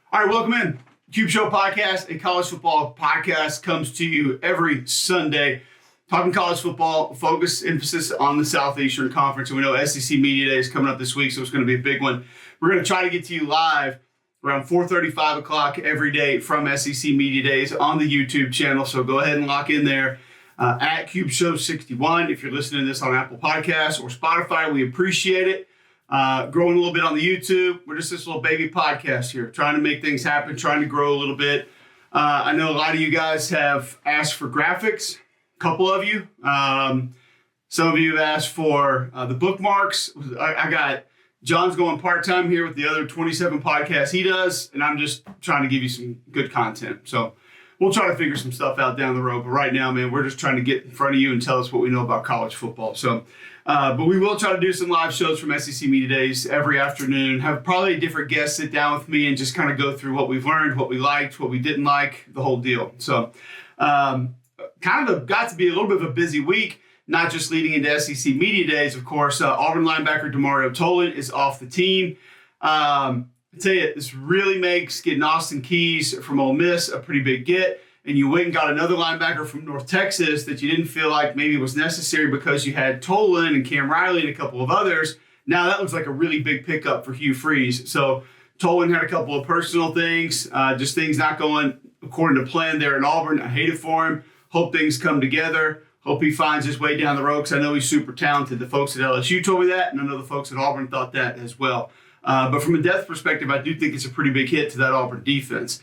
All right, welcome in. Cube Show Podcast, a college football podcast, comes to you every Sunday. Talking college football, emphasis on the Southeastern Conference. And we know SEC Media Day is coming up this week, so it's going to be a big one. We're going to try to get to you live around 4:30, 5 o'clock every day from SEC Media Days on the YouTube channel. So go ahead and lock in there at Cube Show 61. If you're listening to this on Apple Podcasts or Spotify, we appreciate it. Growing a little bit on the YouTube. We're just this little baby podcast here, trying to make things happen, trying to grow a little bit. I know a lot of you guys have asked for graphics, a couple of you. Some of you have asked for the bookmarks. I got John's going part-time here with the other 27 podcasts he does, and I'm just trying to give you some good content. So we'll try to figure some stuff out down the road. But right now, man, we're just trying to get in front of you and tell us what we know about college football. So, but we will try to do some live shows from SEC Media Days every afternoon, have probably a different guest sit down with me and just kind of go through what we've learned, what we liked, what we didn't like, the whole deal. So kind of got to be a little bit of a busy week, not just leading into SEC Media Days, of course. Auburn linebacker Demario Tolan is off the team. I tell you, this really makes getting Austin Keys from Ole Miss a pretty big get. And you went and got another linebacker from North Texas that you didn't feel like maybe was necessary because you had Tolan and Cam Riley and a couple of others. Now that looks like a really big pickup for Hugh Freeze. So Tolan had a couple of personal things, just things not going according to plan there in Auburn. I hate it for him. Hope things come together. Hope he finds his way down the road because I know he's super talented. The folks at LSU told me that, and I know the folks at Auburn thought that as well. But from a depth perspective, I do think it's a pretty big hit to that Auburn defense.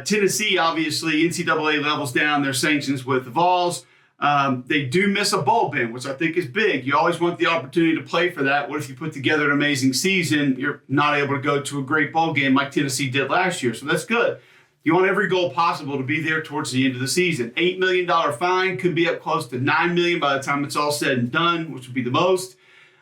Tennessee, obviously, NCAA levels down their sanctions with the Vols. They do miss a bowl bin, which I think is big. You always want the opportunity to play for that. What if you put together an amazing season, you're not able to go to a great bowl game like Tennessee did last year? So that's good. You want every goal possible to be there towards the end of the season. $8 million fine could be up close to $9 million by the time it's all said and done, which would be the most.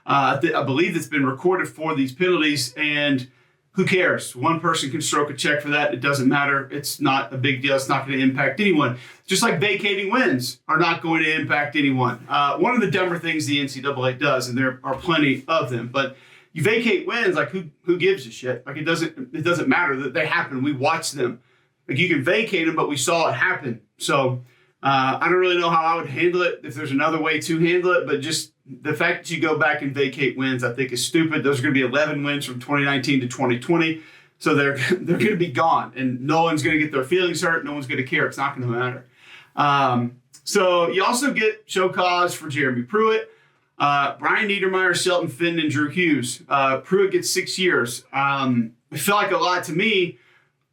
I believe it's been recorded for these penalties, and who cares? One person can stroke a check for that. It doesn't matter. It's not a big deal. It's not going to impact anyone. Just like vacating wins are not going to impact anyone. One of the dumber things the NCAA does, and there are plenty of them, but you vacate wins, like who gives a shit? Like it doesn't matter that they happen. We watch them. Like you can vacate them, but we saw it happen. So I don't really know how I would handle it if there's another way to handle it, but just the fact that you go back and vacate wins, I think is stupid. Those are going to be 11 wins from 2019 to 2020. So they're going to be gone, and no one's going to get their feelings hurt. No one's going to care. It's not going to matter. So you also get show cause for Jeremy Pruitt, Brian Niedermeyer, Shelton Finn, and Drew Hughes. Pruitt gets 6 years. It felt like a lot to me,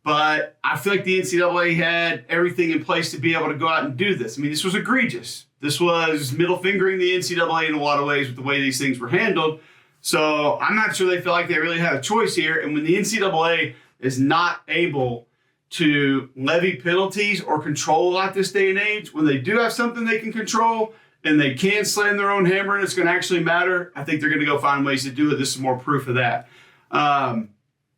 but I feel like the NCAA had everything in place to be able to go out and do this. I mean, this was egregious. This was middle fingering the NCAA in a lot of ways with the way these things were handled. So I'm not sure they felt like they really had a choice here. And when the NCAA is not able to levy penalties or control a lot this day and age, when they do have something they can control and they can slam their own hammer and it's going to actually matter, I think they're going to go find ways to do it. This is more proof of that.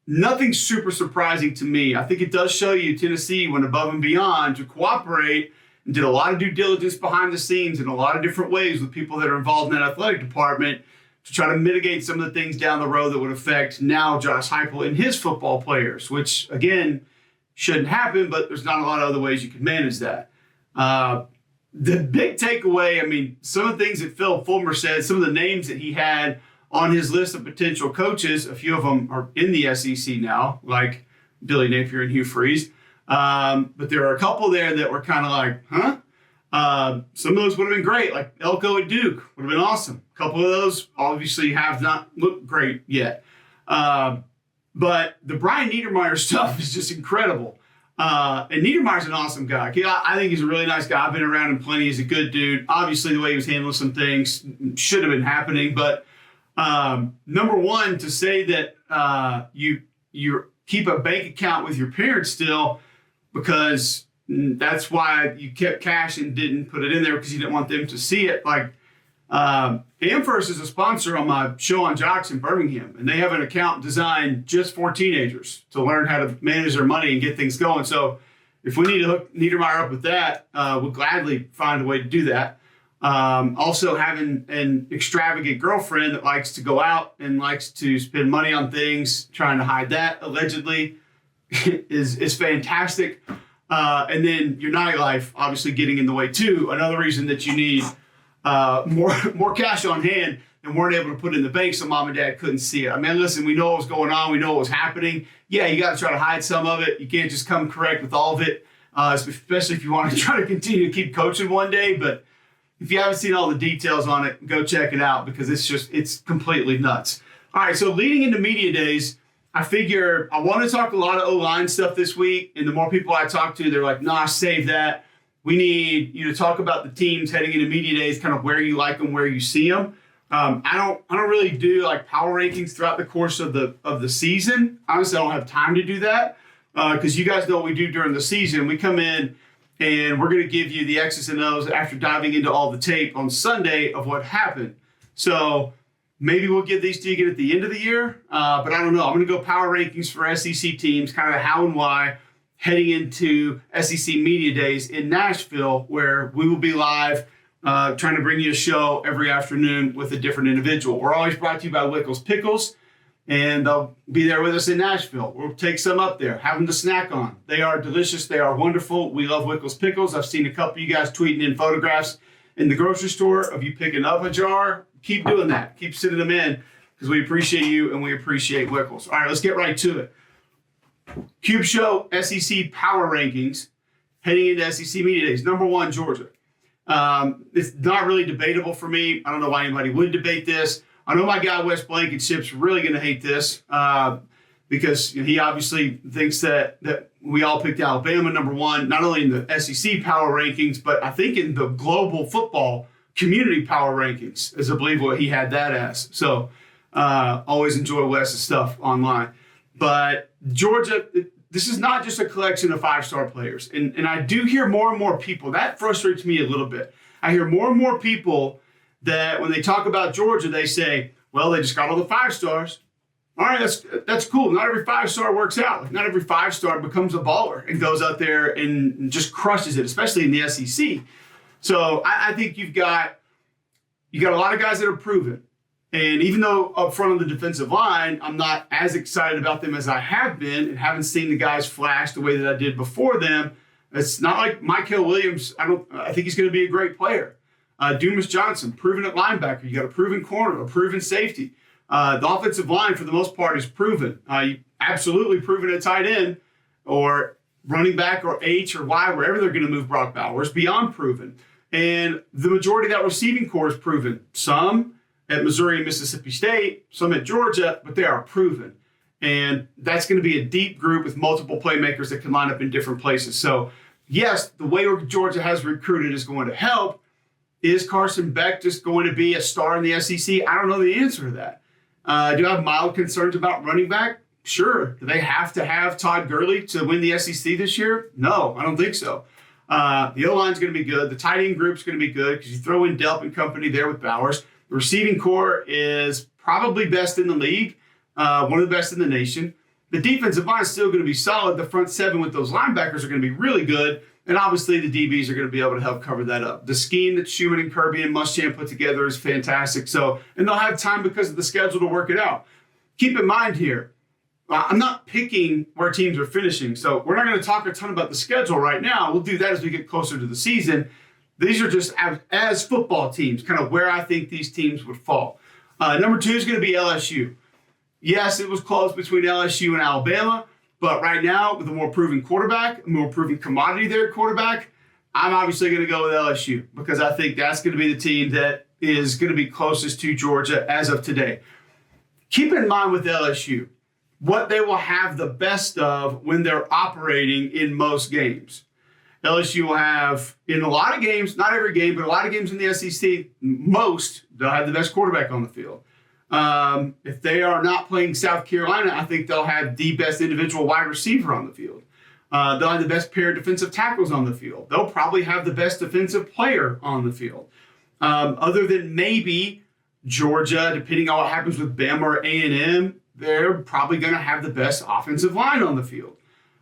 Nothing super surprising to me. I think it does show you Tennessee went above and beyond to cooperate and did a lot of due diligence behind the scenes in a lot of different ways with people that are involved in that athletic department to try to mitigate some of the things down the road that would affect now Josh Heupel and his football players, which, again, shouldn't happen, but there's not a lot of other ways you can manage that. The big takeaway, I mean, some of the things that Phil Fulmer said, some of the names that he had on his list of potential coaches, a few of them are in the SEC now, like Billy Napier and Hugh Freeze. But there are a couple there that were kind of like, huh? Some of those would have been great, like Elko at Duke would have been awesome. A couple of those obviously have not looked great yet. But the Brian Niedermeyer stuff is just incredible. And Niedermeyer's an awesome guy. I think he's a really nice guy. I've been around him plenty. He's a good dude. Obviously, the way he was handling some things should have been happening. But number one, to say that you keep a bank account with your parents still because that's why you kept cash and didn't put it in there because you didn't want them to see it. Like Amherst is a sponsor on my show on Jocks in Birmingham, and they have an account designed just for teenagers to learn how to manage their money and get things going. So if we need to hook Niedermeyer up with that, we'll gladly find a way to do that. Also having an extravagant girlfriend that likes to go out and likes to spend money on things, trying to hide that allegedly. is fantastic. And then your nightlife obviously getting in the way too. Another reason that you need more cash on hand and weren't able to put in the bank so mom and dad couldn't see it. I mean, listen, we know what was going on. We know what was happening. Yeah, you got to try to hide some of it. You can't just come correct with all of it, especially if you want to try to continue to keep coaching one day. But if you haven't seen all the details on it, go check it out because it's completely nuts. All right, so leading into media days, I figure I want to talk a lot of O-line stuff this week. And the more people I talk to, they're like, nah, save that. We need you to talk about the teams heading into media days, kind of where you like them, where you see them. I don't really do like power rankings throughout the course of the season. Honestly, I don't have time to do that because you guys know what we do during the season. We come in and we're going to give you the X's and O's after diving into all the tape on Sunday of what happened. So maybe we'll give these to you again at the end of the year, but I don't know. I'm going to go power rankings for SEC teams, kind of how and why, heading into SEC Media Days in Nashville, where we will be live trying to bring you a show every afternoon with a different individual. We're always brought to you by Wickles Pickles, and they'll be there with us in Nashville. We'll take some up there, have them to snack on. They are delicious. They are wonderful. We love Wickles Pickles. I've seen a couple of you guys tweeting in photographs in the grocery store of you picking up a jar. Keep doing that. Keep sending them in because we appreciate you and we appreciate Wickles. All right, let's get right to it. Cube Show SEC Power Rankings heading into SEC Media Days. Number 1, Georgia. It's not really debatable for me. I don't know why anybody would debate this. I know my guy Wes Blankenship's really going to hate this because he obviously thinks that we all picked Alabama number 1, not only in the SEC Power Rankings, but I think in the global football community Power Rankings, is I believe what he had that as. So always enjoy Wes's stuff online. But Georgia, this is not just a collection of 5-star players. And I do hear more and more people. That frustrates me a little bit. I hear more and more people that when they talk about Georgia, they say, well, they just got all the 5 stars. All right, that's cool. Not every 5-star works out. Like, not every 5-star becomes a baller and goes out there and just crushes it, especially in the SEC. So I think you got a lot of guys that are proven. And even though up front on the defensive line, I'm not as excited about them as I have been and haven't seen the guys flash the way that I did before them, it's not like Michael Williams. I think he's going to be a great player. Dumas Johnson, proven at linebacker. You got a proven corner, a proven safety. The offensive line, for the most part, is proven. Absolutely proven at tight end or running back or H or Y, wherever they're going to move Brock Bowers, beyond proven. And the majority of that receiving core is proven. Some at Missouri and Mississippi State, some at Georgia, but they are proven. And that's going to be a deep group with multiple playmakers that can line up in different places. So, yes, the way Georgia has recruited is going to help. Is Carson Beck just going to be a star in the SEC? I don't know the answer to that. Do I have mild concerns about running back? Sure. Do they have to have Todd Gurley to win the SEC this year? No, I don't think so. The O-line is going to be good. The tight end group is going to be good because you throw in Delp and company there with Bowers. The receiving core is probably best in the league, one of the best in the nation. The defensive line is still going to be solid. The front 7 with those linebackers are going to be really good. And obviously the DBs are going to be able to help cover that up. The scheme that Schumann and Kirby and Muschamp put together is fantastic. So, and they'll have time because of the schedule to work it out. Keep in mind here, I'm not picking where teams are finishing. So we're not going to talk a ton about the schedule right now. We'll do that as we get closer to the season. These are just as football teams, kind of where I think these teams would fall. Number 2 is going to be LSU. Yes, it was close between LSU and Alabama, but right now with a more proven quarterback, a more proven commodity there at quarterback, I'm obviously going to go with LSU because I think that's going to be the team that is going to be closest to Georgia as of today. Keep in mind with LSU, what they will have the best of when they're operating in most games. LSU will have, in a lot of games, not every game, but a lot of games in the SEC, they'll have the best quarterback on the field. If they are not playing South Carolina, I think they'll have the best individual wide receiver on the field. They'll have the best pair of defensive tackles on the field. They'll probably have the best defensive player on the field. Other than maybe Georgia, depending on what happens with Bama or A&M, they're probably going to have the best offensive line on the field.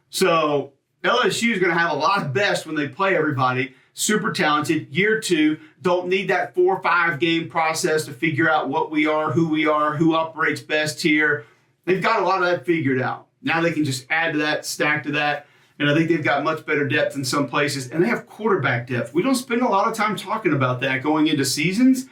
So LSU is going to have a lot of best when they play everybody. Super talented. Year 2, don't need that 4 or 5 game process to figure out what we are, who operates best here. They've got a lot of that figured out. Now they can just add to that, stack to that. And I think they've got much better depth in some places. And they have quarterback depth. We don't spend a lot of time talking about that going into seasons.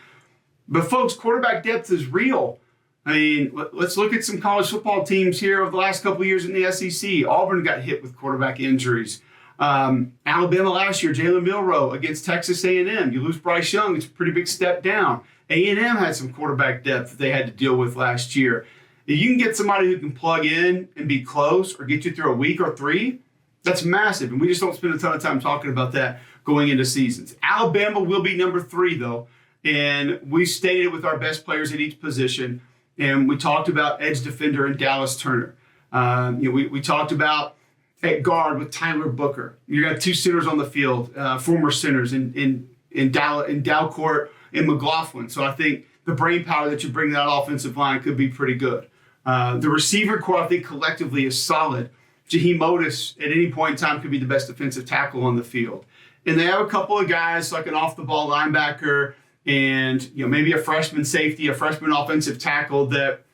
But, folks, quarterback depth is real. I mean, let's look at some college football teams here over the last couple of years in the SEC. Auburn got hit with quarterback injuries. Alabama last year, Jalen Milroe against Texas A&M. You lose Bryce Young, it's a pretty big step down. A&M had some quarterback depth that they had to deal with last year. If you can get somebody who can plug in and be close or get you through a week or three, that's massive. And we just don't spend a ton of time talking about that going into seasons. Alabama will be number 3, though. And we stated it with our best players at each position. And we talked about edge defender and Dallas Turner. We talked about at guard with Tyler Booker. You got 2 centers on the field, former centers in Dalcourt and McLaughlin. So I think the brain power that you bring to that offensive line could be pretty good. The receiver core, I think, collectively is solid. Jaheim Otis, at any point in time, could be the best defensive tackle on the field. And they have a couple of guys like an off-the-ball linebacker and maybe a freshman safety, a freshman offensive tackle that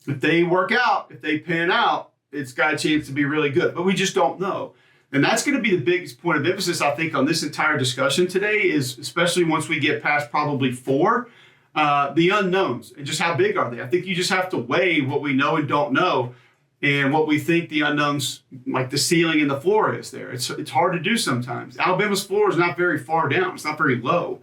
if they work out, if they pan out, it's got a chance to be really good. But we just don't know. And that's going to be the biggest point of emphasis, I think, on this entire discussion today is, especially once we get past probably 4, the unknowns and just how big are they. I think you just have to weigh what we know and don't know and what we think the unknowns, like the ceiling and the floor is there. It's hard to do sometimes. Alabama's floor is not very far down. It's not very low.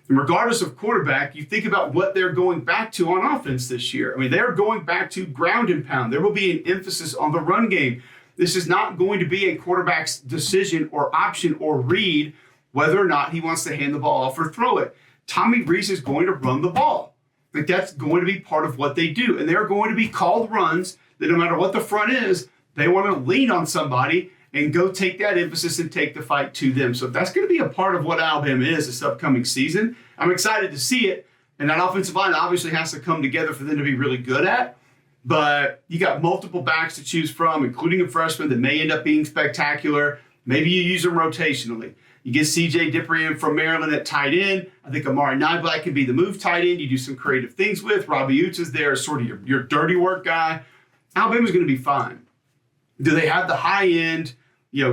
And regardless of quarterback, you think about what they're going back to on offense this year. I mean, they're going back to ground and pound. There will be an emphasis on the run game. This is not going to be a quarterback's decision or option or read whether or not he wants to hand the ball off or throw it. Tommy Rees is going to run the ball. Like, that's going to be part of what they do. And they're going to be called runs that no matter what the front is, they want to lean on somebody and go take that emphasis and take the fight to them. So that's going to be a part of what Alabama is this upcoming season. I'm excited to see it. And that offensive line obviously has to come together for them to be really good at. But you got multiple backs to choose from, including a freshman that may end up being spectacular. Maybe you use them rotationally. You get C.J. Diprian from Maryland at tight end. I think Amari Nyblack can be the move tight end. You do some creative things with. Robbie Utes is there, sort of your dirty work guy. Alabama's going to be fine. Do they have the high-end,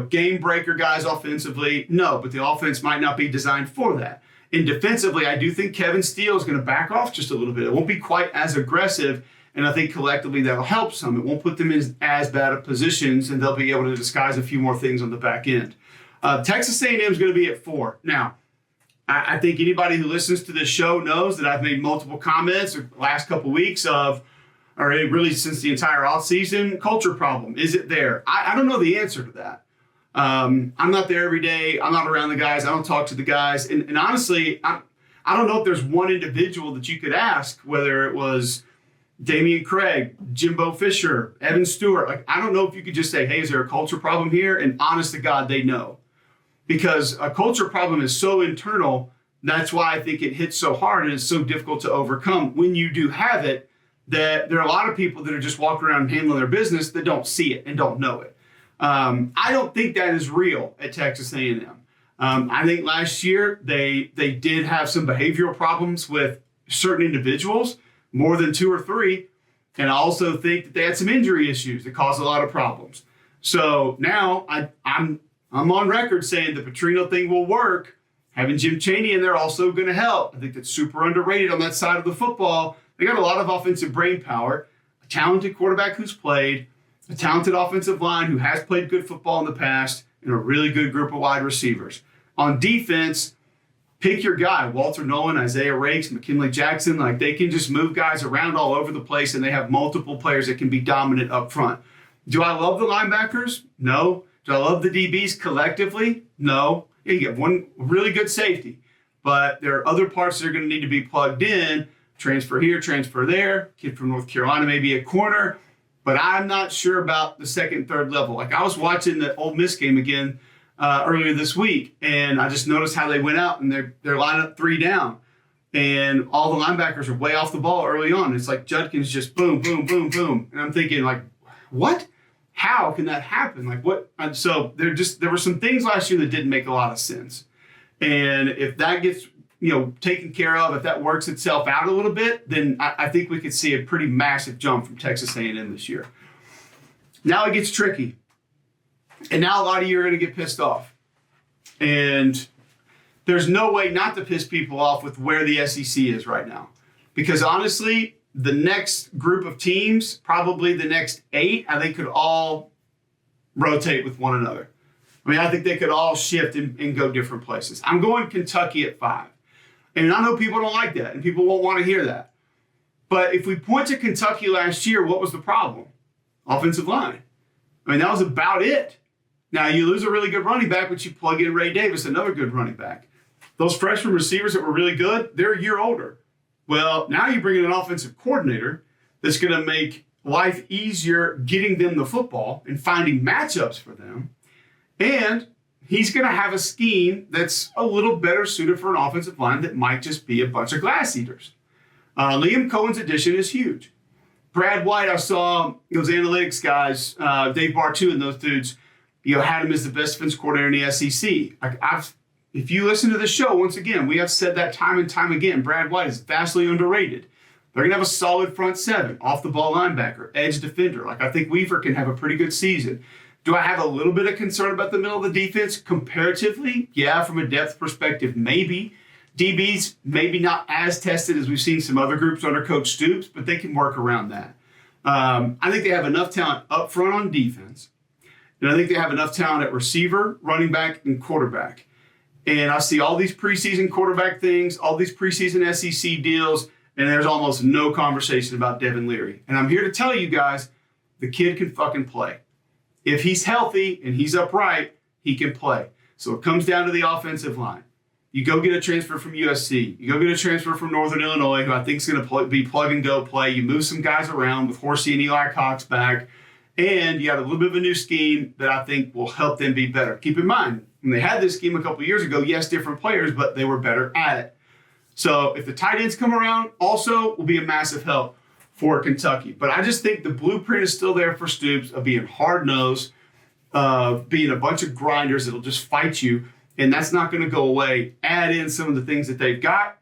game breaker guys offensively? No, but the offense might not be designed for that. And defensively, I do think Kevin Steele is going to back off just a little bit. It won't be quite as aggressive, and I think collectively that'll help some. It won't put them in as bad of positions, and they'll be able to disguise a few more things on the back end. Texas A&M is going to be at 4. Now, I think anybody who listens to this show knows that I've made multiple comments the last couple weeks of, or really since the entire offseason, culture problem. Is it there? I don't know the answer to that. I'm not there every day. I'm not around the guys. I don't talk to the guys. And honestly, I don't know if there's one individual that you could ask, whether it was Damian Craig, Jimbo Fisher, Evan Stewart. Like, I don't know if you could just say, hey, is there a culture problem here? And honest to God, they know. Because a culture problem is so internal. That's why I think it hits so hard and it's so difficult to overcome. When you do have it, that there are a lot of people that are just walking around handling their business that don't see it and don't know it. I don't think that is real at Texas A&M. I think last year they did have some behavioral problems with certain individuals, more than 2 or 3. And I also think that they had some injury issues that caused a lot of problems. So now I'm on record saying the Petrino thing will work. Having Jim Chaney in there also going to help. I think that's super underrated on that side of the football. They got a lot of offensive brain power, a talented quarterback who's played, a talented offensive line who has played good football in the past, and a really good group of wide receivers. On defense, pick your guy. Walter Nolan, Isaiah Rakes, McKinley Jackson. Like, they can just move guys around all over the place, and they have multiple players that can be dominant up front. Do I love the linebackers? No. Do I love the DBs collectively? No. Yeah, you get one really good safety, but there are other parts that are going to need to be plugged in. Transfer here, transfer there. Kid from North Carolina, maybe a corner. But I'm not sure about the second, third level. Like, I was watching the Ole Miss game again earlier this week, and I just noticed how they went out, and they're lined up 3 down. And all the linebackers are way off the ball early on. It's like Judkins just boom, boom, boom, boom. And I'm thinking, like, what? How can that happen? Like, what? And so there were some things last year that didn't make a lot of sense. And if that gets taken care of, if that works itself out a little bit, then I think we could see a pretty massive jump from Texas A&M this year. Now it gets tricky. And now a lot of you are going to get pissed off. And there's no way not to piss people off with where the SEC is right now. Because honestly, the next group of teams, probably the next 8, I think could all rotate with one another. I mean, I think they could all shift and go different places. I'm going Kentucky at 5. And I know people don't like that, and people won't want to hear that. But if we point to Kentucky last year, what was the problem? Offensive line. I mean, that was about it. Now, you lose a really good running back, but you plug in Ray Davis, another good running back. Those freshman receivers that were really good, they're a year older. Well, now you bring in an offensive coordinator that's going to make life easier getting them the football and finding matchups for them. And he's going to have a scheme that's a little better suited for an offensive line that might just be a bunch of glass eaters. Liam Cohen's addition is huge. Brad White, I saw those analytics guys, Dave Bartu and those dudes, had him as the best defense coordinator in the SEC. If you listen to the show, once again, we have said that time and time again, Brad White is vastly underrated. They're going to have a solid front 7, off-the-ball linebacker, edge defender. I think Weaver can have a pretty good season. Do I have a little bit of concern about the middle of the defense comparatively? Yeah, from a depth perspective, maybe. DBs, maybe not as tested as we've seen some other groups under Coach Stoops, but they can work around that. I think they have enough talent up front on defense. And I think they have enough talent at receiver, running back, and quarterback. And I see all these preseason quarterback things, all these preseason SEC deals, and there's almost no conversation about Devin Leary. And I'm here to tell you guys, the kid can fucking play. If he's healthy and he's upright, he can play. So it comes down to the offensive line. You go get a transfer from USC. You go get a transfer from Northern Illinois, who I think is going to be plug and go play. You move some guys around with Horsey and Eli Cox back, and you got a little bit of a new scheme that I think will help them be better. Keep in mind, when they had this scheme a couple of years ago, yes, different players, but they were better at it. So if the tight ends come around, also will be a massive help for Kentucky. But I just think the blueprint is still there for Stoops of being hard-nosed, being a bunch of grinders that'll just fight you, and that's not going to go away. Add in some of the things that they've got.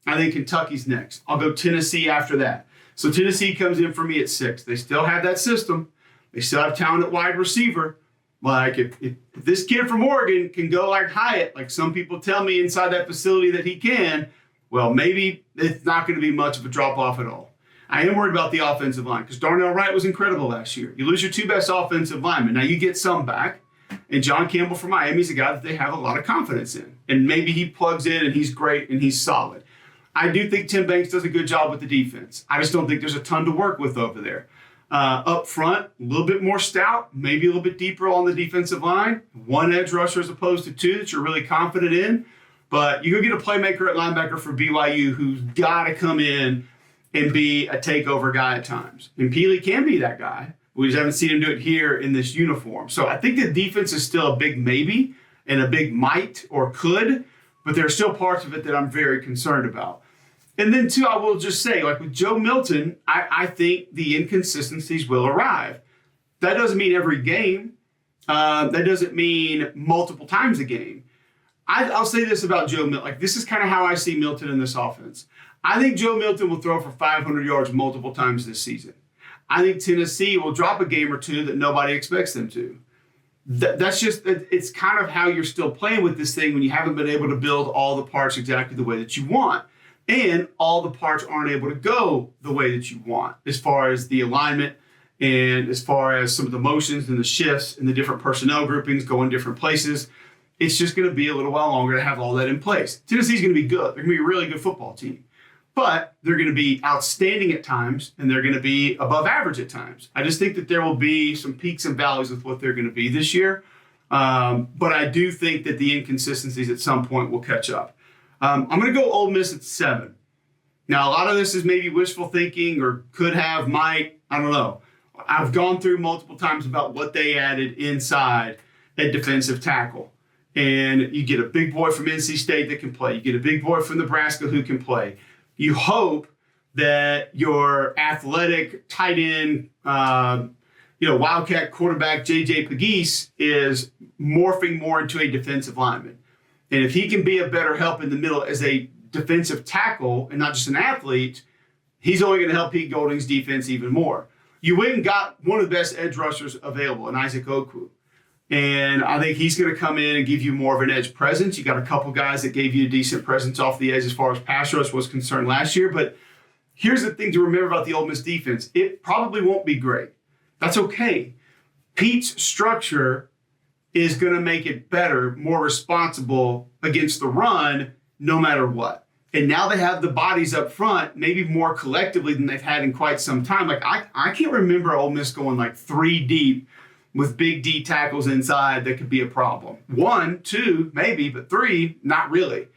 I think Kentucky's next. I'll go Tennessee after that. So Tennessee comes in for me at 6. They still have that system. They still have talent at wide receiver. If this kid from Oregon can go like Hyatt, like some people tell me inside that facility that he can, well, maybe it's not going to be much of a drop-off at all. I am worried about the offensive line because Darnell Wright was incredible last year. You lose your 2 best offensive linemen. Now you get some back. And John Campbell from Miami is a guy that they have a lot of confidence in. And maybe he plugs in and he's great and he's solid. I do think Tim Banks does a good job with the defense. I just don't think there's a ton to work with over there. Up front, a little bit more stout, maybe a little bit deeper on the defensive line. 1 edge rusher as opposed to 2 that you're really confident in. But you go get a playmaker at linebacker for BYU who's got to come in and be a takeover guy at times. And Peely can be that guy. We just haven't seen him do it here in this uniform. So I think the defense is still a big maybe and a big might or could, but there are still parts of it that I'm very concerned about. And then, too, I will just say, like with Joe Milton, I think the inconsistencies will arrive. That doesn't mean every game. That doesn't mean multiple times a game. I'll say this about Joe Milton. Like, this is kind of how I see Milton in this offense. I think Joe Milton will throw for 500 yards multiple times this season. I think Tennessee will drop a game or 2 that nobody expects them to. That's just, it's kind of how you're still playing with this thing when you haven't been able to build all the parts exactly the way that you want. And all the parts aren't able to go the way that you want as far as the alignment and as far as some of the motions and the shifts and the different personnel groupings going different places. It's just going to be a little while longer to have all that in place. Tennessee's going to be good. They're going to be a really good football team. But they're going to be outstanding at times, and they're going to be above average at times. I just think that there will be some peaks and valleys with what they're going to be this year. But I do think that the inconsistencies at some point will catch up. I'm going to go Ole Miss at 7. Now, a lot of this is maybe wishful thinking or could have, might, I don't know. I've gone through multiple times about what they added inside at defensive tackle. And you get a big boy from NC State that can play. You get a big boy from Nebraska who can play. You hope that your athletic tight end, Wildcat quarterback J.J. Pegues is morphing more into a defensive lineman. And if he can be a better help in the middle as a defensive tackle and not just an athlete, he's only going to help Pete Golding's defense even more. you went and got one of the best edge rushers available in Isaac Okwu. And I think he's going to come in and give you more of an edge presence. You got a couple guys that gave you a decent presence off the edge as far as pass rush was concerned last year. But here's the thing to remember about the Ole Miss defense. It probably won't be great. That's okay. Pete's structure is going to make it better, more responsible against the run, no matter what. And now they have the bodies up front, maybe more collectively than they've had in quite some time. Like I can't remember Ole Miss going like 3 deep with big D tackles inside that could be a problem. 1, 2, maybe, but 3, not really.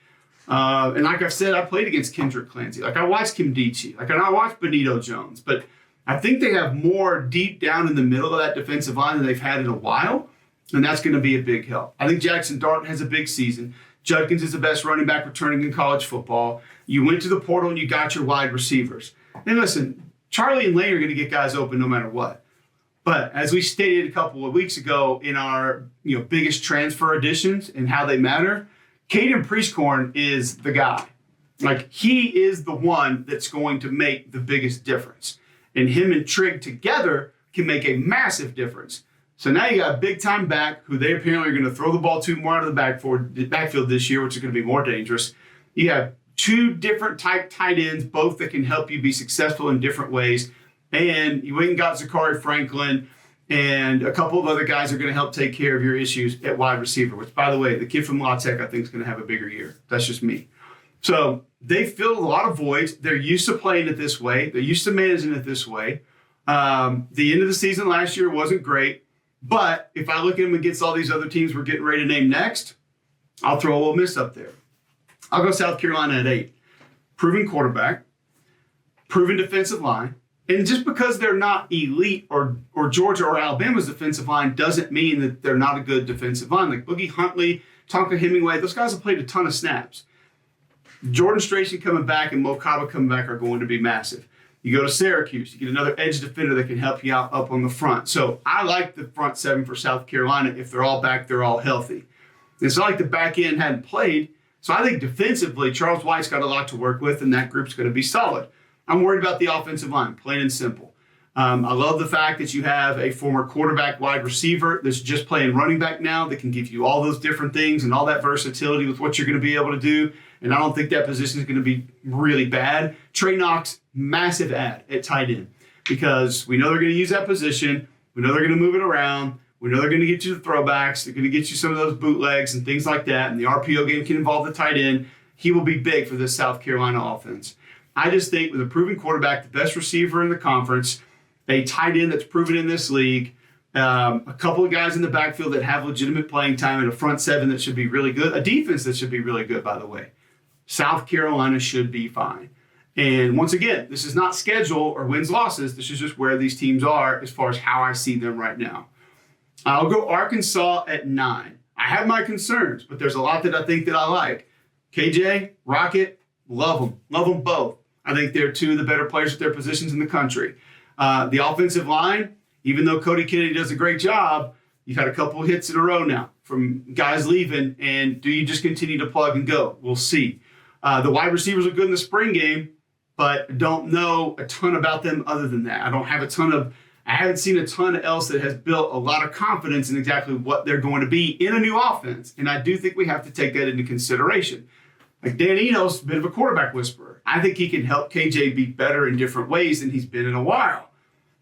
And like I've said, I played against Kendrick Clancy. Like I watched Kim Dichie. Like I watched Benito Jones. But I think they have more deep down in the middle of that defensive line than they've had in a while. And that's going to be a big help. I think Jackson Dart has a big season. Judkins is the best running back returning in college football. You went to the portal and you got your wide receivers. And listen, Charlie and Lane are going to get guys open no matter what. But as we stated a couple of weeks ago in our biggest transfer additions and how they matter, Caden Priestcorn is the guy. Like he is the one that's going to make the biggest difference. And him and Trigg together can make a massive difference. So now you got a big-time back who they apparently are going to throw the ball to more out of the backfield this year, which is going to be more dangerous. You have 2 different type tight ends, both that can help you be successful in different ways. And you went and got Zachary Franklin, and a couple of other guys are going to help take care of your issues at wide receiver, which, by the way, the kid from La Tech, I think, is going to have a bigger year. That's just me. So they filled a lot of voids. They're used to playing it this way. They're used to managing it this way. The end of the season last year wasn't great. But if I look at them against all these other teams we're getting ready to name next, I'll throw Ole Miss up there. I'll go South Carolina at 8. Proven quarterback, proven defensive line. And just because they're not elite or Georgia or Alabama's defensive line doesn't mean that they're not a good defensive line. Like Boogie Huntley, Tonka Hemingway, those guys have played a ton of snaps. Jordan Strachan coming back and Mo Kaba coming back are going to be massive. You go to Syracuse, you get another edge defender that can help you out up on the front. So I like the front 7 for South Carolina. If they're all back, they're all healthy. It's not like the back end hadn't played. So I think defensively, Charles White's got a lot to work with, and that group's going to be solid. I'm worried about the offensive line, plain and simple. I love the fact that you have a former quarterback wide receiver that's just playing running back now that can give you all those different things and all that versatility with what you're going to be able to do. And I don't think that position is going to be really bad. Trey Knox, massive add at tight end because we know they're going to use that position. We know they're going to move it around. We know they're going to get you the throwbacks. They're going to get you some of those bootlegs and things like that. And the RPO game can involve the tight end. He will be big for this South Carolina offense. I just think with a proven quarterback, the best receiver in the conference, a tight end that's proven in this league, a couple of guys in the backfield that have legitimate playing time, and a front 7 that should be really good, a defense that should be really good, by the way. South Carolina should be fine. And once again, this is not schedule or wins-losses. This is just where these teams are as far as how I see them right now. I'll go Arkansas at 9. I have my concerns, but there's a lot that I think that I like. KJ, Rocket, love them. Love them both. I think they're 2 of the better players at their positions in the country. The offensive line, even though Cody Kennedy does a great job, you've had a couple of hits in a row now from guys leaving, and do you just continue to plug and go? We'll see. The wide receivers are good in the spring game, but don't know a ton about them other than that. I haven't seen a ton else that has built a lot of confidence in exactly what they're going to be in a new offense. And I do think we have to take that into consideration. Like Dan Enos, a bit of a quarterback whisperer. I think he can help KJ be better in different ways than he's been in a while.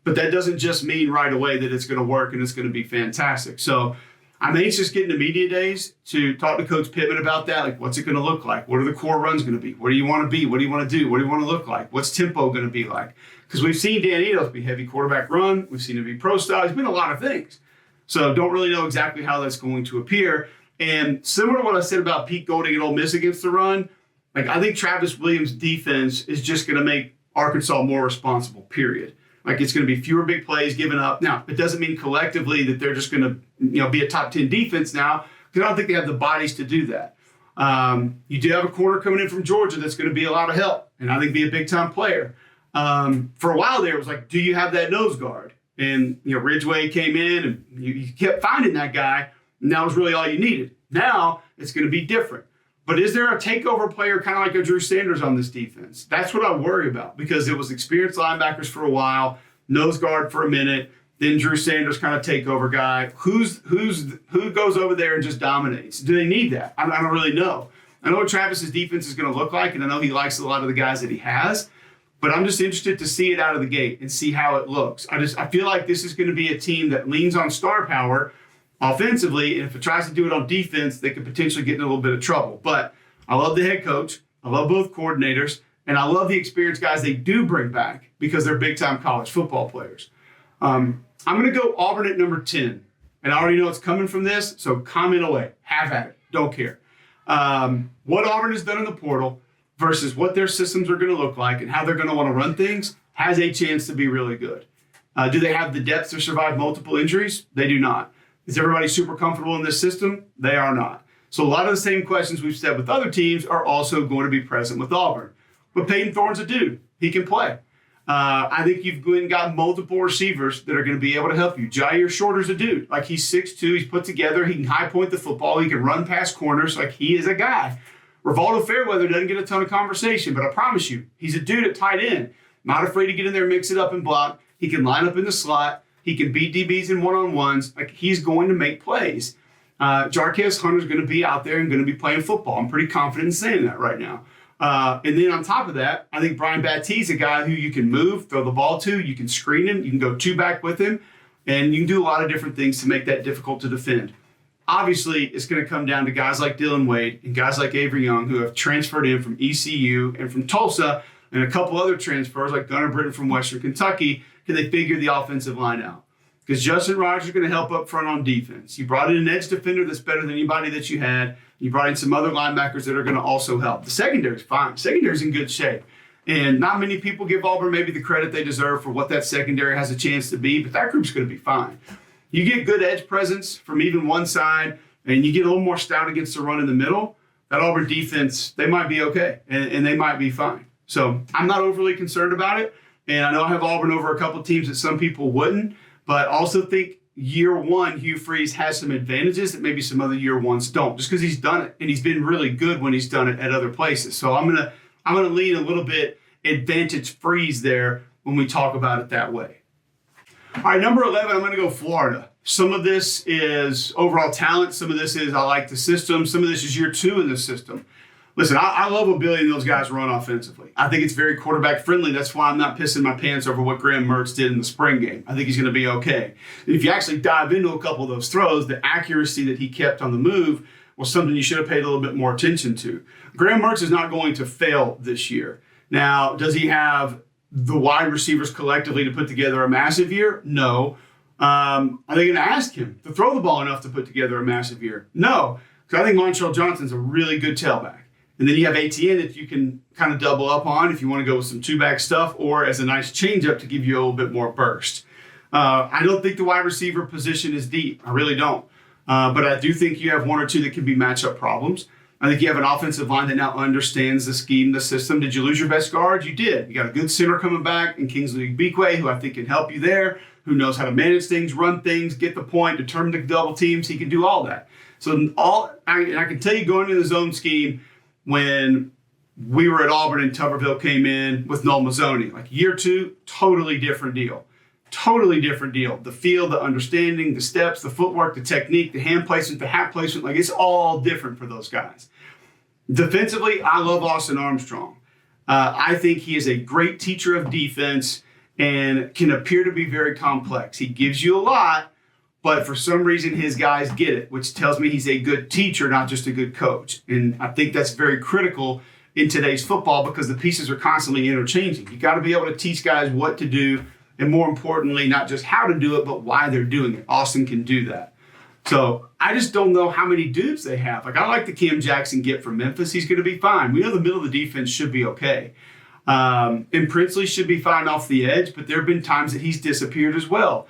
But that doesn't just mean right away that it's going to work and it's going to be fantastic. So I'm anxious getting to media days to talk to Coach Pittman about that. Like, what's it going to look like? What are the core runs going to be? Where do you want to be? What do you want to do? What do you want to look like? What's tempo going to be like? Because we've seen Dan Enos be heavy quarterback run. We've seen him be pro style. He's been a lot of things. So don't really know exactly how that's going to appear. And similar to what I said about Pete Golding at Ole Miss against the run, like I think Travis Williams' defense is just going to make Arkansas more responsible, period. Like it's going to be fewer big plays given up. Now, it doesn't mean collectively that they're just going to be a top 10 defense now, because I don't think they have the bodies to do that. You do have a corner coming in from Georgia that's going to be a lot of help, and I think be a big-time player. For a while there, it was like, do you have that nose guard? And Ridgeway came in, and you kept finding that guy, and that was really all you needed. Now, it's going to be different. But is there a takeover player kind of like a Drew Sanders on this defense? That's what I worry about, because it was experienced linebackers for a while. nose guard for a minute, then Drew Sanders kind of takeover guy. Who goes over there and just dominates? Do they need that? I don't really know. I know what Travis's defense is going to look like, and I know he likes a lot of the guys that he has, but I'm just interested to see it out of the gate and see how it looks. I feel like this is going to be a team that leans on star power offensively, and if it tries to do it on defense, they could potentially get in a little bit of trouble. But I love the head coach. I love both coordinators, and I love the experienced guys they do bring back because they're big-time college football players. I'm going to go Auburn at number 10. And I already know it's coming from this, so comment away. Have at it. Don't care. What Auburn has done in the portal versus what their systems are going to look like and how they're going to want to run things has a chance to be really good. Do they have the depth to survive multiple injuries? They do not. Is everybody super comfortable in this system? They are not. So a lot of the same questions we've said with other teams are also going to be present with Auburn. But Peyton Thorne's a dude. He can play. I think you've got multiple receivers that are going to be able to help you. Jair Shorter's a dude. Like, he's 6'2", he's put together, he can high point the football, he can run past corners, like, he is a guy. Rivaldo Fairweather doesn't get a ton of conversation, but I promise you, he's a dude at tight end. Not afraid to get in there, mix it up, and block. He can line up in the slot. He can beat DBs in one-on-ones. Like, he's going to make plays. Jarquez Hunter's going to be out there and going to be playing football. I'm pretty confident in saying that right now. And then on top of that, I think Brian Batte's a guy who you can move, throw the ball to, you can screen him, you can go two-back with him, and you can do a lot of different things to make that difficult to defend. Obviously, it's going to come down to guys like Dylan Wade and guys like Avery Young who have transferred in from ECU and from Tulsa and a couple other transfers like Gunnar Britton from Western Kentucky. Can they figure the offensive line out? Because Justin Rogers is going to help up front on defense. You brought in an edge defender that's better than anybody that you had. You brought in some other linebackers that are going to also help. The secondary is fine. Secondary's in good shape. And not many people give Auburn maybe the credit they deserve for what that secondary has a chance to be, but that group's going to be fine. You get good edge presence from even one side, and you get a little more stout against the run in the middle, that Auburn defense, they might be okay, and they might be fine. So I'm not overly concerned about it, and I know I have Auburn over a couple teams that some people wouldn't, but also think year one, Hugh Freeze has some advantages that maybe some other year ones don't, just because he's done it, and he's been really good when he's done it at other places. So I'm gonna lean a little bit advantage Freeze there when we talk about it that way. All right, number 11, I'm going to go Florida. Some of this is overall talent. Some of this is I like the system. Some of this is year two in the system. Listen, I love what Billy and those guys run offensively. I think it's very quarterback friendly. That's why I'm not pissing my pants over what Graham Mertz did in the spring game. I think he's going to be okay. And if you actually dive into a couple of those throws, the accuracy that he kept on the move was something you should have paid a little bit more attention to. Graham Mertz is not going to fail this year. Now, does he have the wide receivers collectively to put together a massive year? No. Are they going to ask him to throw the ball enough to put together a massive year? No. Because I think Montrell Johnson's a really good tailback. And then you have ATN that you can kind of double up on if you want to go with some two-back stuff or as a nice changeup to give you a little bit more burst. I don't think the wide receiver position is deep. I really don't. But I do think you have one or two that can be matchup problems. I think you have an offensive line that now understands the scheme, the system. Did you lose your best guard? You did. You got a good center coming back in Kingsley Bequay, who I think can help you there, who knows how to manage things, run things, get the point, determine the double teams. He can do all that. So I can tell you going into the zone scheme when we were at Auburn and Tuberville came in with Noel Mazzoni. Like year two, totally different deal. Totally different deal. The feel, the understanding, the steps, the footwork, the technique, the hand placement, the hat placement, like it's all different for those guys. Defensively, I love Austin Armstrong. I think he is a great teacher of defense and can appear to be very complex. He gives you a lot, but for some reason his guys get it, which tells me he's a good teacher, not just a good coach. And I think that's very critical in today's football because the pieces are constantly interchanging. You got to be able to teach guys what to do, and more importantly, not just how to do it, but why they're doing it. Austin can do that. So I just don't know how many dudes they have. Like I like the Cam Jackson get from Memphis. He's going to be fine. We know the middle of the defense should be okay. And Princely should be fine off the edge, but there have been times that he's disappeared as well.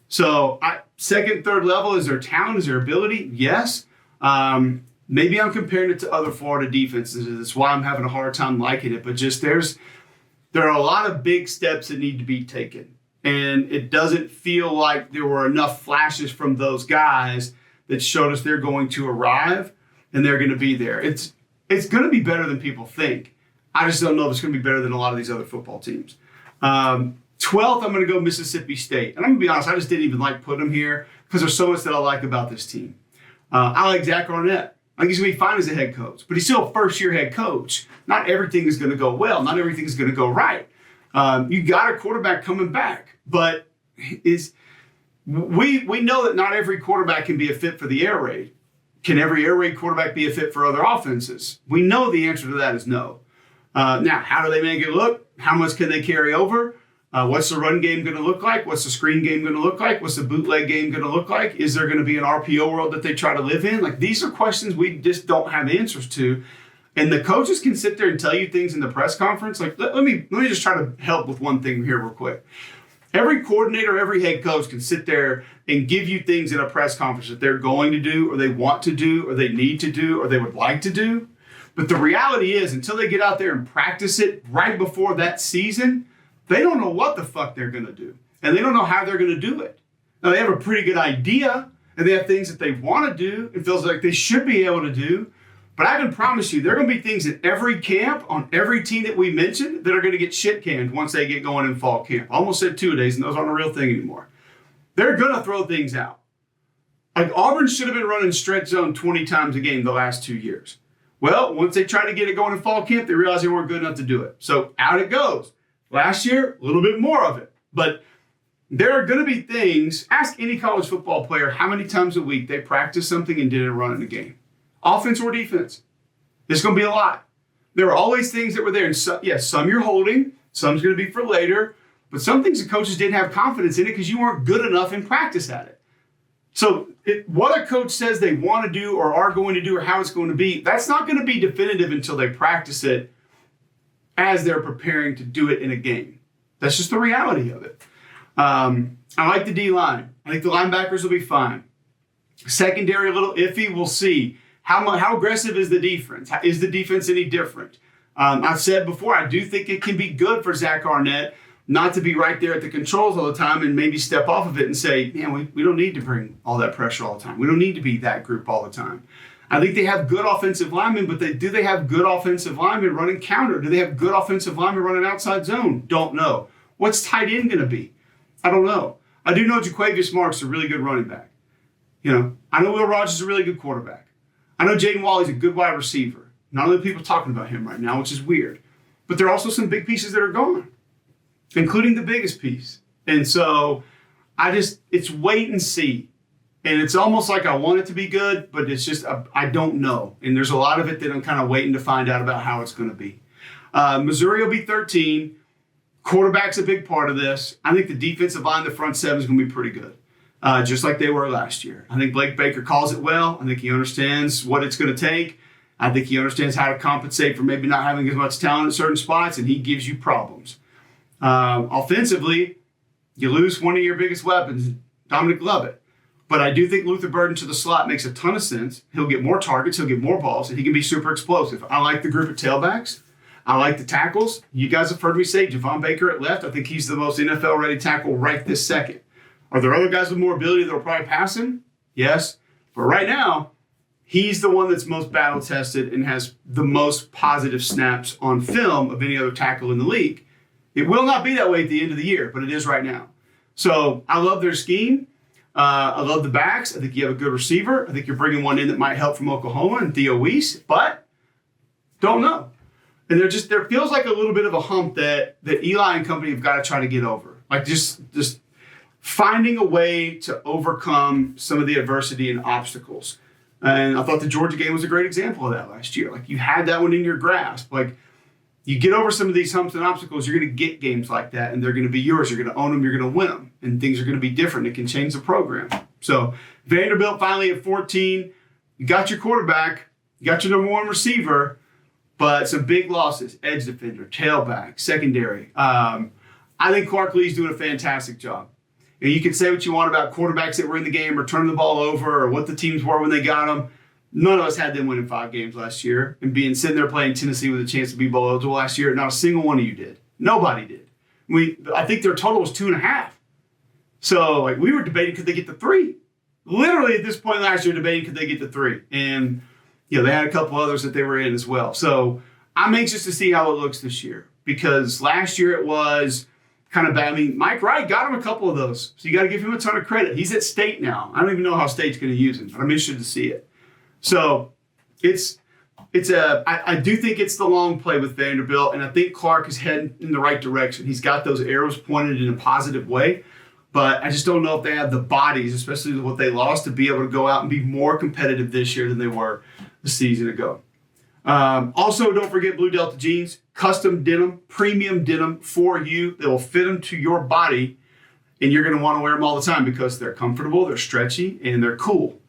So second, third level, is there talent? Is there ability? Yes. Maybe I'm comparing it to other Florida defenses. That's why I'm having a hard time liking it. But just there are a lot of big steps that need to be taken. And it doesn't feel like there were enough flashes from those guys that showed us they're going to arrive and they're going to be there. It's going to be better than people think. I just don't know if it's going to be better than a lot of these other football teams. 12th, I'm going to go Mississippi State. And I'm going to be honest, I just didn't even like putting them here because there's so much that I like about this team. I like Zach Arnett. I think he's going to be fine as a head coach, but he's still a first-year head coach. Not everything is going to go well. Not everything is going to go right. You got a quarterback coming back, but we know that not every quarterback can be a fit for the air raid. Can every air raid quarterback be a fit for other offenses? We know the answer to that is no. Now, how do they make it look? How much can they carry over? What's the run game going to look like? What's the screen game going to look like? What's the bootleg game going to look like? Is there going to be an RPO world that they try to live in? Like, these are questions we just don't have answers to. And the coaches can sit there and tell you things in the press conference. Like, let me just try to help with one thing here real quick. Every coordinator, every head coach can sit there and give you things in a press conference that they're going to do or they want to do or they need to do or they would like to do. But the reality is, until they get out there and practice it right before that season, they don't know what the fuck they're going to do. And they don't know how they're going to do it. Now, they have a pretty good idea, and they have things that they want to do and feels like they should be able to do. But I can promise you, there are going to be things at every camp, on every team that we mentioned, that are going to get shit canned once they get going in fall camp. I almost said 2-a-days, and those aren't a real thing anymore. They're going to throw things out. Like, Auburn should have been running stretch zone 20 times a game the last 2 years. Well, once they tried to get it going in fall camp, they realized they weren't good enough to do it. So out it goes. Last year, a little bit more of it. But there are going to be things. Ask any college football player how many times a week they practice something and didn't run in a game. Offense or defense. There's going to be a lot. There are always things that were there. And some you're holding. Some's going to be for later. But some things the coaches didn't have confidence in it because you weren't good enough in practice at it. So what a coach says they want to do or are going to do or how it's going to be, that's not going to be definitive until they practice it as they're preparing to do it in a game. That's just the reality of it. I like the D-line. I think the linebackers will be fine. Secondary, a little iffy. We'll see. How aggressive is the defense? Is the defense any different? I've said before, I do think it can be good for Zach Arnett not to be right there at the controls all the time and maybe step off of it and say, man, we don't need to bring all that pressure all the time. We don't need to be that group all the time. I think they have good offensive linemen, but do they have good offensive linemen running counter? Do they have good offensive linemen running outside zone? Don't know. What's tight end going to be? I don't know. I do know Jaquavius Mark's a really good running back. I know Will Rogers is a really good quarterback. I know Jaden Wally's a good wide receiver. Not only people talking about him right now, which is weird, but there are also some big pieces that are gone, including the biggest piece. And so it's wait and see. And it's almost like I want it to be good, but it's just, I don't know. And there's a lot of it that I'm kind of waiting to find out about how it's going to be. Missouri will be 13. Quarterback's a big part of this. I think the defensive line, the front seven is going to be pretty good, just like they were last year. I think Blake Baker calls it well. I think he understands what it's going to take. I think he understands how to compensate for maybe not having as much talent in certain spots, and he gives you problems. Offensively, you lose one of your biggest weapons, Dominic Lovett. But I do think Luther Burden to the slot makes a ton of sense. He'll get more targets, he'll get more balls, and he can be super explosive. I like the group of tailbacks. I like the tackles. You guys have heard me say Javon Baker at left. I think he's the most NFL-ready tackle right this second. Are there other guys with more ability that will probably pass him? Yes. But right now, he's the one that's most battle-tested and has the most positive snaps on film of any other tackle in the league. It will not be that way at the end of the year, but it is right now. So I love their scheme. I love the backs. I think you have a good receiver. I think you're bringing one in that might help from Oklahoma and Theo Weiss, but don't know. And there feels like a little bit of a hump that Eli and company have got to try to get over. Like just finding a way to overcome some of the adversity and obstacles. And I thought the Georgia game was a great example of that last year. Like you had that one in your grasp. Like you get over some of these humps and obstacles, you're going to get games like that, and they're going to be yours. You're going to own them. You're going to win them, and things are going to be different. It can change the program. So Vanderbilt finally at 14. You got your quarterback. You got your number one receiver, but some big losses. Edge defender, tailback, secondary. I think Clark Lee's doing a fantastic job. And you can say what you want about quarterbacks that were in the game or turning the ball over or what the teams were when they got them. None of us had them winning 5 games last year and sitting there playing Tennessee with a chance to be bowl eligible last year. Not a single one of you did. Nobody did. I think their total was 2.5. So we were debating could they get to 3. Literally at this point last year debating could they get to 3. And they had a couple others that they were in as well. So I'm anxious to see how it looks this year because last year it was kind of bad. I mean, Mike Wright got him a couple of those, so you got to give him a ton of credit. He's at State now. I don't even know how State's going to use him, but I'm interested to see it. So I do think it's the long play with Vanderbilt, and I think Clark is heading in the right direction. He's got those arrows pointed in a positive way, but I just don't know if they have the bodies, especially what they lost, to be able to go out and be more competitive this year than they were the season ago. Also, don't forget Blue Delta jeans, custom denim, premium denim for you. They will fit them to your body, and you're going to want to wear them all the time because they're comfortable, they're stretchy, and they're cool.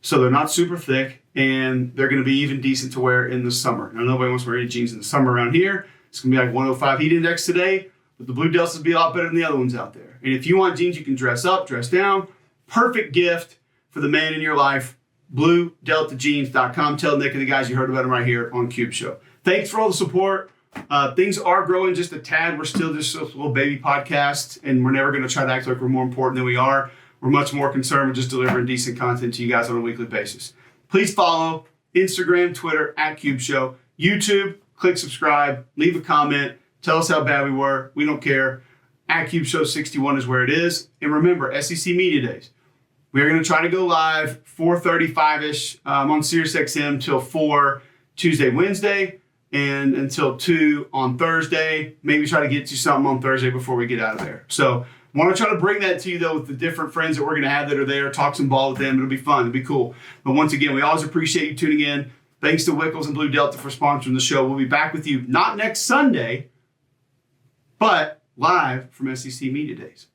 So they're not super thick, and they're going to be even decent to wear in the summer. Now, nobody wants to wear any jeans in the summer around here. It's going to be like 105 heat index today, but the Blue Deltas will be a lot better than the other ones out there. And if you want jeans you can dress up, dress down, perfect gift for the man in your life. BlueDeltaJeans.com. Tell Nick and the guys you heard about them right here on Cube Show. Thanks for all the support. Things are growing just a tad. We're still just a little baby podcast, and we're never going to try to act like we're more important than we are. We're much more concerned with just delivering decent content to you guys on a weekly basis. Please follow Instagram, Twitter, @Cube Show. YouTube, click subscribe, leave a comment, tell us how bad we were. We don't care. @Cube Show 61 is where it is. And remember, SEC Media Days. We are going to try to go live 4:35-ish on SiriusXM till 4 Tuesday, Wednesday, and until 2 on Thursday. Maybe try to get to something on Thursday before we get out of there. So want to try to bring that to you, though, with the different friends that we're going to have that are there. Talk some ball with them. It'll be fun. It'll be cool. But once again, we always appreciate you tuning in. Thanks to Wickles and Blue Delta for sponsoring the show. We'll be back with you not next Sunday, but live from SEC Media Days.